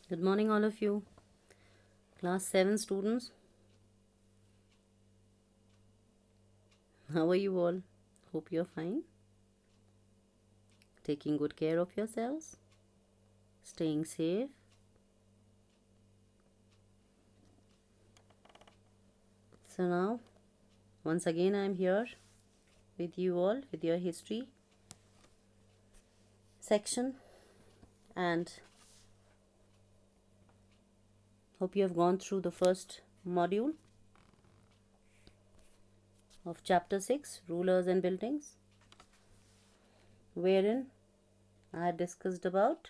Good morning, all of you. Class 7 students, how are you all? Hope you're fine. Taking good care of yourselves, staying safe. So, now, once again, I'm here with you all with your history section, and hope you have gone through the first module of chapter 6, Rulers and Buildings, wherein I had discussed about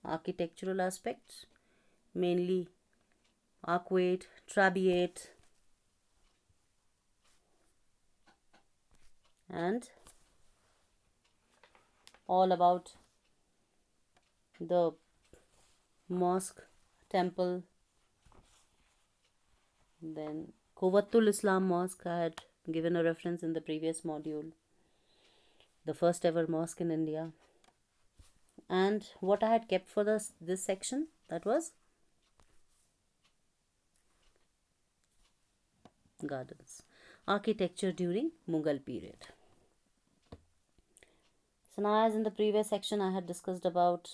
architectural aspects, mainly arcuate, trabeate, and all about the mosque, temple, then Kovatul Islam Mosque. I had given a reference in the previous module, the first ever mosque in India. And what I had kept for this section, that was gardens, architecture during Mughal period. So now, as in the previous section, I had discussed about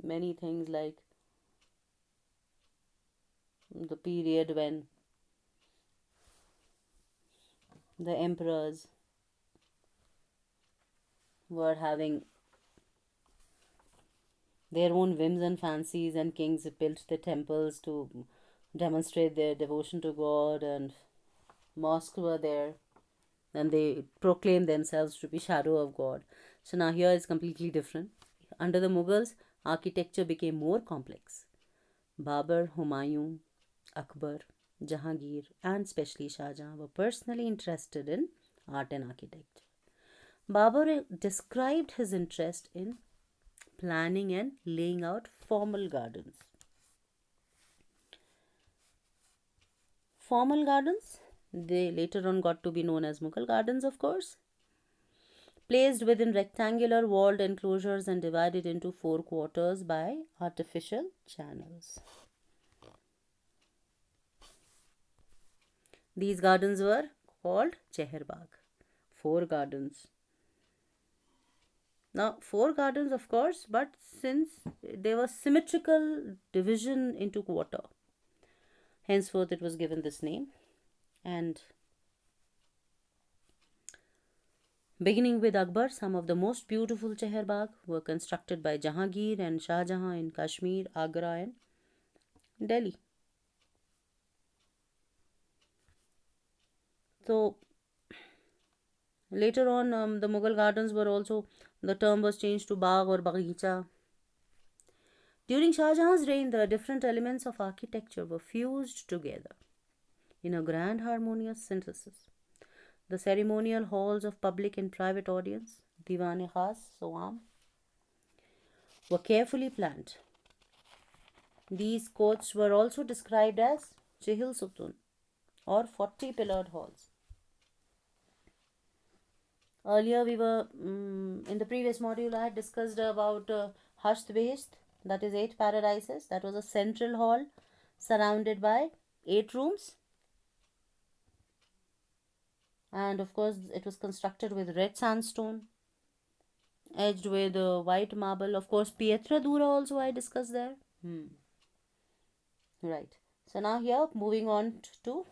many things like the period when the emperors were having their own whims and fancies, and kings built the temples to demonstrate their devotion to God, and mosques were there, and they proclaimed themselves to be shadow of God. So now here is completely different. Under the Mughals, architecture became more complex. Babur, Humayun, Akbar, Jahangir, and especially Shah Jahan were personally interested in art and architecture. Babur described his interest in planning and laying out formal gardens. Formal gardens, they later on got to be known as Mughal gardens, of course, placed within rectangular walled enclosures and divided into four quarters by artificial channels. These gardens were called Cheherbagh, four gardens. Now, four gardens, of course, but since there was symmetrical division into quarter, henceforth it was given this name. And beginning with Akbar, some of the most beautiful Cheherbagh were constructed by Jahangir and Shah Jahan in Kashmir, Agra, and Delhi. So later on, the Mughal gardens were also, the term was changed to Bagh or Baghicha. During Shah Jahan's reign, the different elements of architecture were fused together in a grand harmonious synthesis. The ceremonial halls of public and private audience, Diwan-e Khas, Soam, were carefully planned. These courts were also described as Chihil Sutun or 40 pillared halls. Earlier, we were in the previous module, I had discussed about Hasht Behesht, that is 8 paradises. That was a central hall surrounded by 8 rooms, and of course, it was constructed with red sandstone, edged with white marble. Of course, Pietra Dura also I discussed there. Right. So now here, moving on to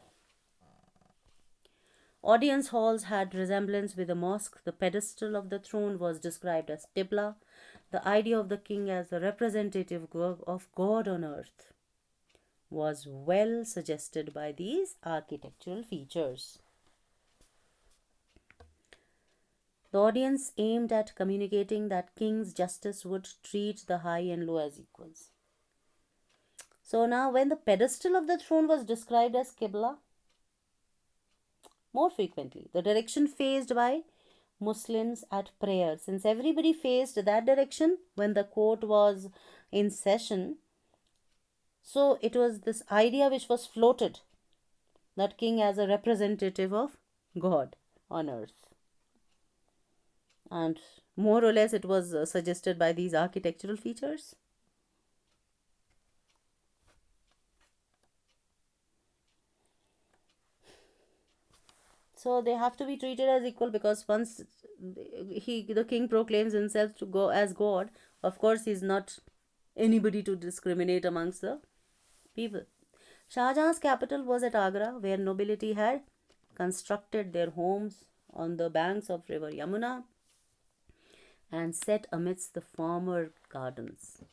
audience halls had resemblance with a mosque. The pedestal of the throne was described as Qibla. The idea of the king as the representative of God on earth was well suggested by these architectural features. The audience aimed at communicating that king's justice would treat the high and low as equals. So now, when the pedestal of the throne was described as Qibla, more frequently, the direction faced by Muslims at prayer, since everybody faced that direction when the court was in session. So it was this idea which was floated, that king as a representative of God on earth. And more or less it was suggested by these architectural features. So they have to be treated as equal, because once the king proclaims himself to go as god, of course he's not anybody to discriminate amongst the people. Shah Jahan's capital was at Agra, where nobility had constructed their homes on the banks of river Yamuna and set amidst the former gardens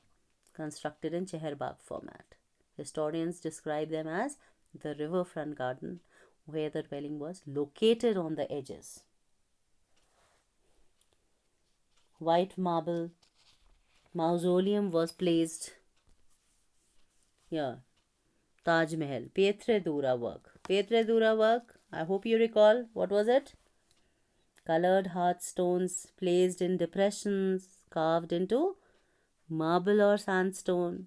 constructed in Cheherbagh format. Historians describe them as the riverfront garden, where the dwelling was located on the edges. White marble mausoleum was placed here. Taj Mahal, Pietre Dura work. Pietre Dura work, I hope you recall. What was it? Colored hearthstones placed in depressions, carved into marble or sandstone.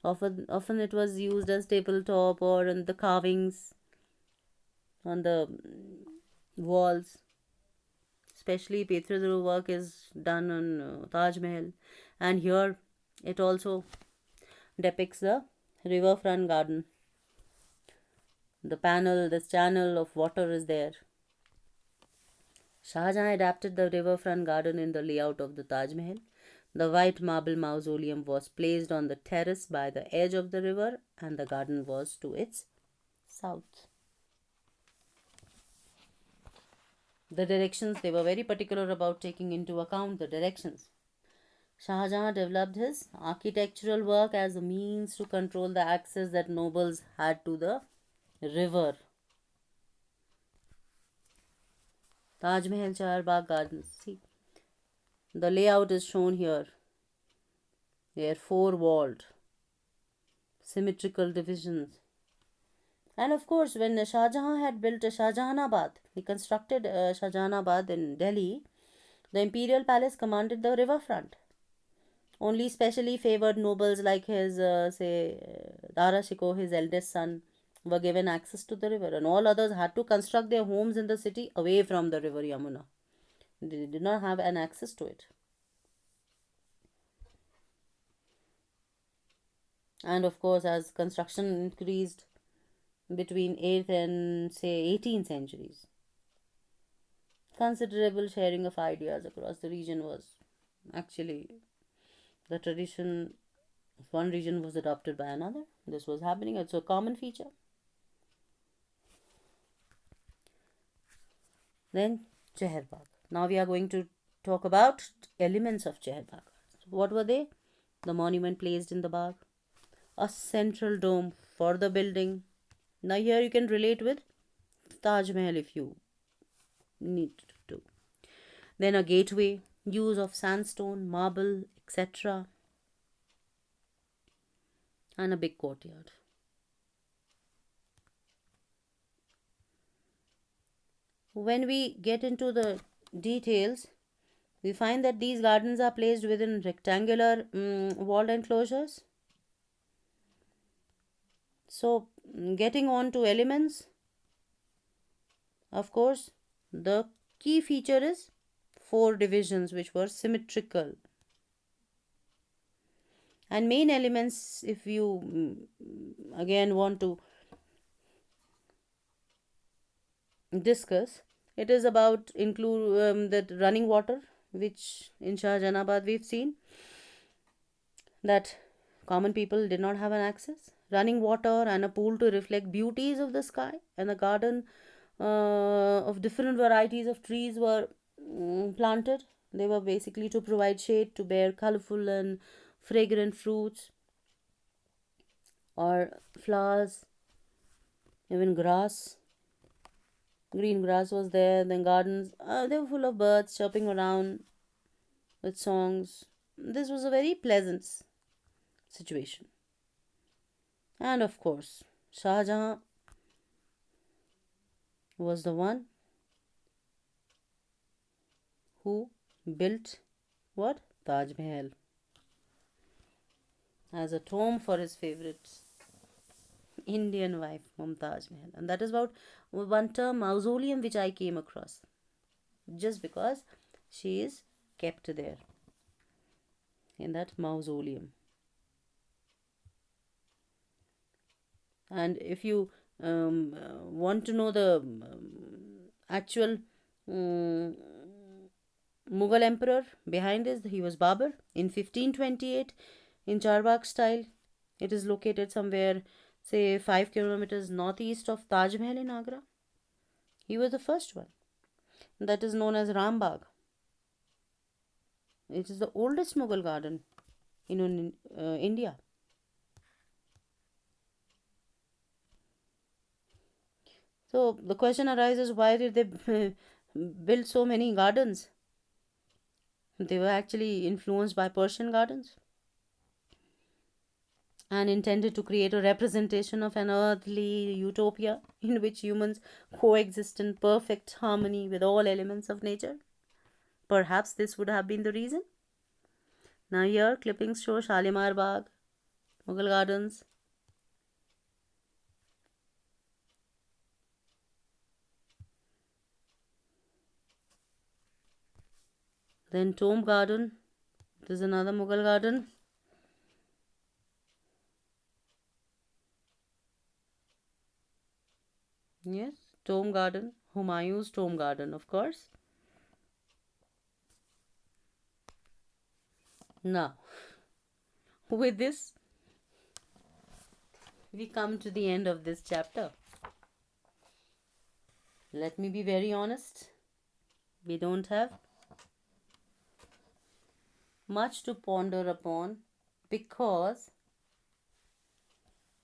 Often it was used as tabletop or in the carvings on the walls. Especially Pietre Dura work is done on Taj Mahal, and here it also depicts the riverfront garden. The panel, this channel of water is there. Shah Jahan adapted the riverfront garden in the layout of the Taj Mahal. The white marble mausoleum was placed on the terrace by the edge of the river, and the garden was to its south. The directions, they were very particular about taking into account the directions. Shah Jahan developed his architectural work as a means to control the access that nobles had to the river. Taj Mahal Chahar Bagh Gardens. See, the layout is shown here. They are four walled, symmetrical divisions. And of course, when Shah Jahan had built Shah Jahanabad, he constructed Shah Jahanabad in Delhi, the imperial palace commanded the riverfront. Only specially favored nobles like his, Dara Shikoh, his eldest son, were given access to the river, and all others had to construct their homes in the city away from the river Yamuna. They did not have an access to it. And of course, as construction increased between 8th and say 18th centuries, considerable sharing of ideas across the region was actually the tradition of one region was adopted by another. This was happening. It's a common feature. Then Cheherbagh. Now we are going to talk about elements of Cheherbagh. What were they? The monument placed in the Bagh, a central dome for the building. Now here you can relate with Taj Mahal if you need to. Then a gateway, use of sandstone, marble, etc., and a big courtyard. When we get into the details, we find that these gardens are placed within rectangular walled enclosures. So, getting on to elements, of course, the key feature is four divisions which were symmetrical. And main elements, if you again want to discuss, it is about include that running water, which in Shah Jahanabad we've seen that common people did not have an access. Running water and a pool to reflect beauties of the sky, and a garden of different varieties of trees were planted. They were basically to provide shade, to bear colorful and fragrant fruits or flowers, even grass. Green grass was there. Then gardens, they were full of birds chirping around with songs. This was a very pleasant situation. And of course, Shah Jahan was the one who built what? Taj Mahal as a tomb for his favorite Indian wife, Mumtaz Mahal. And that is about one term mausoleum which I came across, just because she is kept there in that mausoleum. And if you want to know the actual um, Mughal emperor behind this, he was Babur in 1528 in Charbagh style. It is located somewhere, say, 5 kilometers northeast of Taj Mahal in Agra. He was the first one. That is known as Rambagh. It is the oldest Mughal garden in India. So the question arises, why did they build so many gardens? They were actually influenced by Persian gardens and intended to create a representation of an earthly utopia in which humans coexist in perfect harmony with all elements of nature. Perhaps this would have been the reason. Now, here clippings show Shalimar Bagh, Mughal Gardens, then Tomb Garden. This is another Mughal garden. Yes, Tomb Garden, Humayun's Tomb Garden, of course. Now, with this, we come to the end of this chapter. Let me be very honest, we don't have much to ponder upon because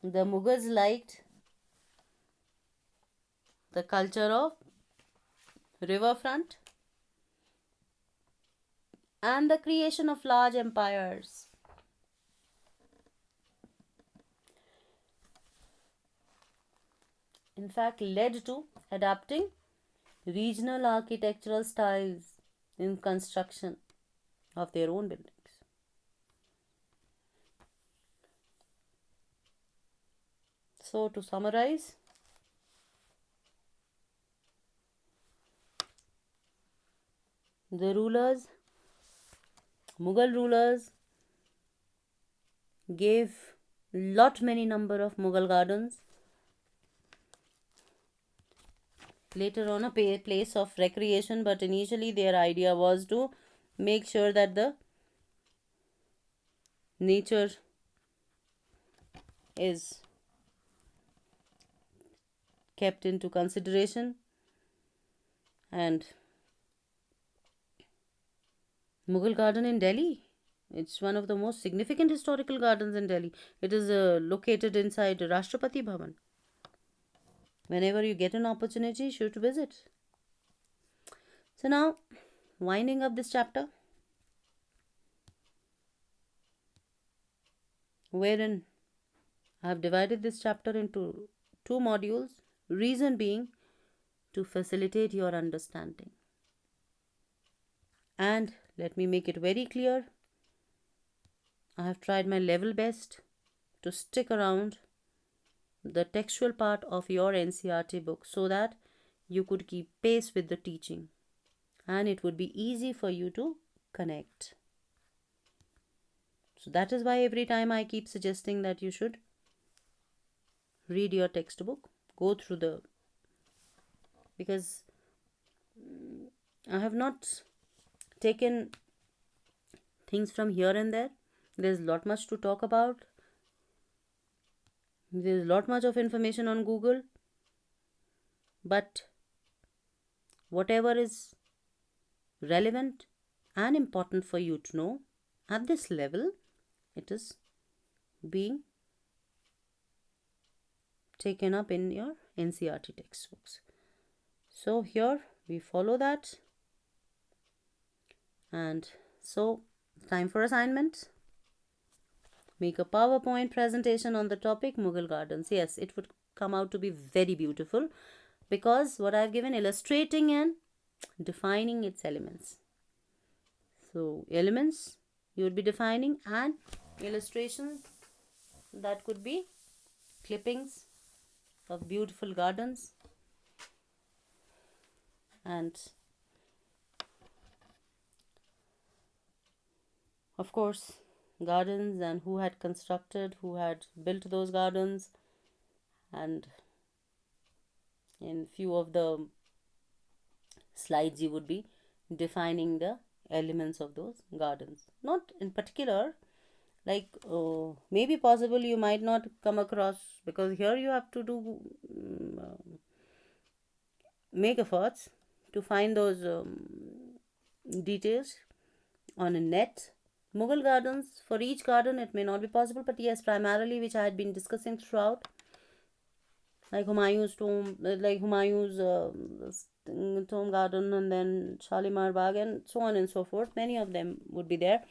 the Mughals liked the culture of riverfront and the creation of large empires. In fact, led to adapting regional architectural styles in construction of their own buildings. So, to summarize, the rulers, Mughal rulers, gave lot many number of Mughal gardens. Later on, a place of recreation, but initially their idea was to make sure that the nature is kept into consideration. And Mughal garden in Delhi, it's one of the most significant historical gardens in Delhi. It is located inside Rashtrapati Bhavan. Whenever you get an opportunity, you should visit. So now, winding up this chapter, wherein I have divided this chapter into two modules, reason being to facilitate your understanding. And let me make it very clear, I have tried my level best to stick around the textual part of your NCERT book so that you could keep pace with the teaching and it would be easy for you to connect. So that is why every time I keep suggesting that you should read your textbook, go through the, because I have not taken things from here and there. There's a lot much to talk about. There's a lot much of information on Google, but whatever is relevant and important for you to know at this level, it is being taken up in your NCERT textbooks. So here we follow that, and so time for assignment. Make a PowerPoint presentation on the topic Mughal gardens. Yes, it would come out to be very beautiful because what I've given, illustrating and defining its elements. So elements you would be defining and illustrations that could be clippings of beautiful gardens and of course gardens and who had constructed, who had built those gardens, and In few of the slides, you would be defining the elements of those gardens. Not in particular, like maybe possible you might not come across, because here you have to do make efforts to find those details on a net. Mughal gardens, for each garden it may not be possible, but yes, primarily which I had been discussing throughout, like Humayun's tomb, like Humayun's tomb garden, and then Shalimar Bagh, and so on and so forth. Many of them would be there.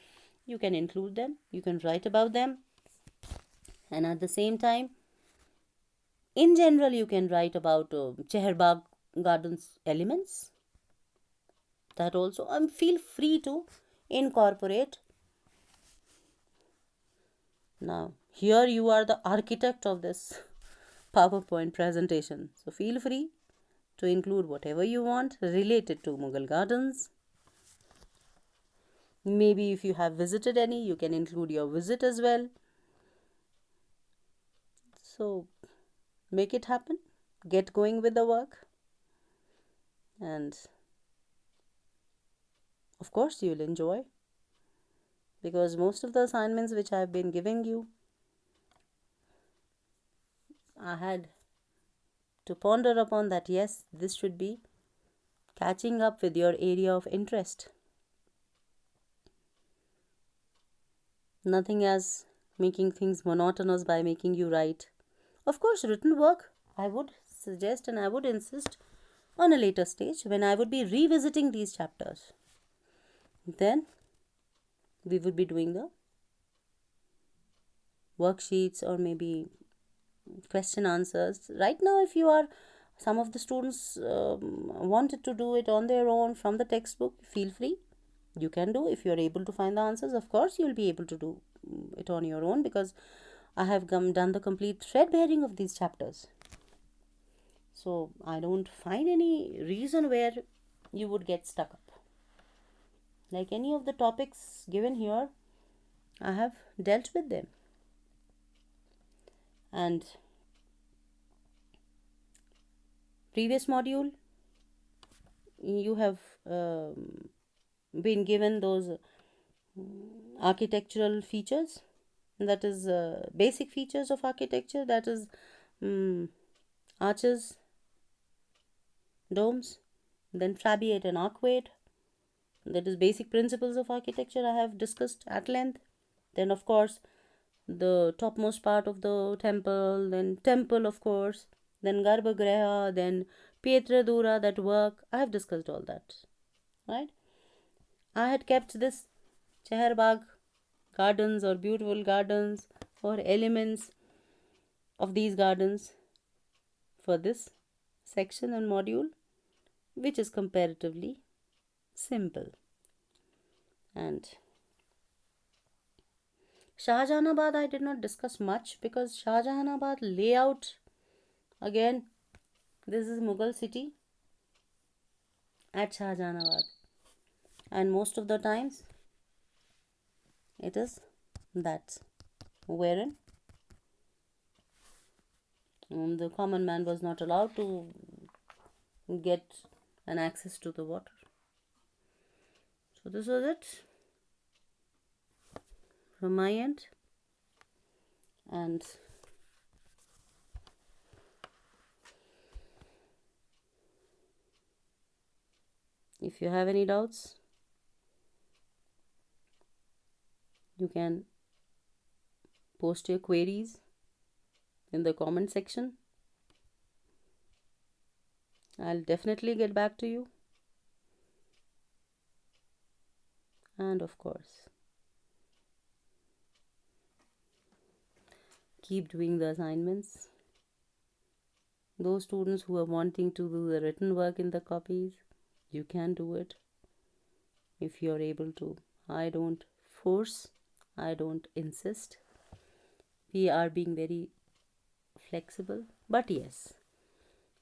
You can include them, you can write about them, and at the same time, in general, you can write about Cheherbagh Gardens elements. That also, feel free to incorporate. Now, here you are the architect of this PowerPoint presentation, so feel free to include whatever you want related to Mughal gardens. Maybe if you have visited any, you can include your visit as well. So, make it happen, get going with the work, and of course, you'll enjoy, because most of the assignments which I've been giving you, I had to ponder upon that. Yes, this should be catching up with your area of interest. Nothing as making things monotonous by making you write. Of course, written work I would suggest and I would insist on a later stage when I would be revisiting these chapters. Then we would be doing the worksheets or maybe question answers. Right now, if you are some of the students wanted to do it on their own from the textbook, feel free, you can do. If you are able to find the answers, of course you'll be able to do it on your own, because I have done the complete thread bearing of these chapters. So I don't find any reason where you would get stuck up. Like any of the topics given here, I have dealt with them. And previous module, you have been given those architectural features, that is basic features of architecture, that is arches, domes, then trabeate and arcuate, that is basic principles of architecture I have discussed at length. Then of course the topmost part of the temple, then temple of course, then garbhagriha, then pietra dura, that work I have discussed all that, right? I had kept this Cheherbagh gardens or beautiful gardens or elements of these gardens for this section and module, which is comparatively simple. And Shahjahanabad I did not discuss much, because Shahjahanabad layout, again, this is Mughal city at Shahjahanabad, and most of the times it is that wherein the common man was not allowed to get an access to the water. So this was it from my end, and if you have any doubts, you can post your queries in the comment section. I'll definitely get back to you. And of course, keep doing the assignments. Those students who are wanting to do the written work in the copies, you can do it if you are able to. I don't force, I don't insist. We are being very flexible, but yes,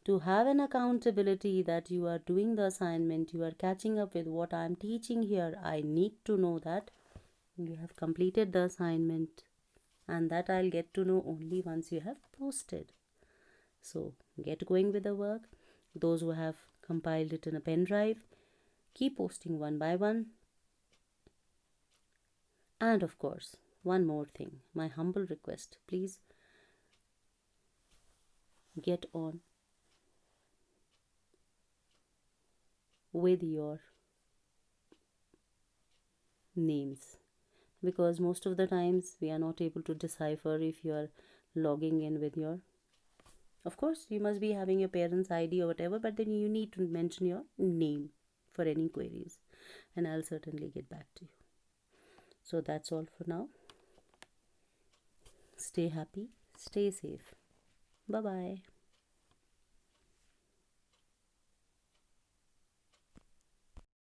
to have an accountability that you are doing the assignment, you are catching up with what I am teaching here, I need to know that you have completed the assignment, and that I'll get to know only once you have posted. So get going with the work. Those who have compiled it in a pen drive, keep posting one by one. And of course, one more thing, my humble request, please get on with your names, because most of the times we are not able to decipher if you are logging in with your, of course you must be having your parents ID or whatever, but then you need to mention your name for any queries, and I'll certainly get back to you. So that's all for now. Stay happy, stay safe. Bye bye.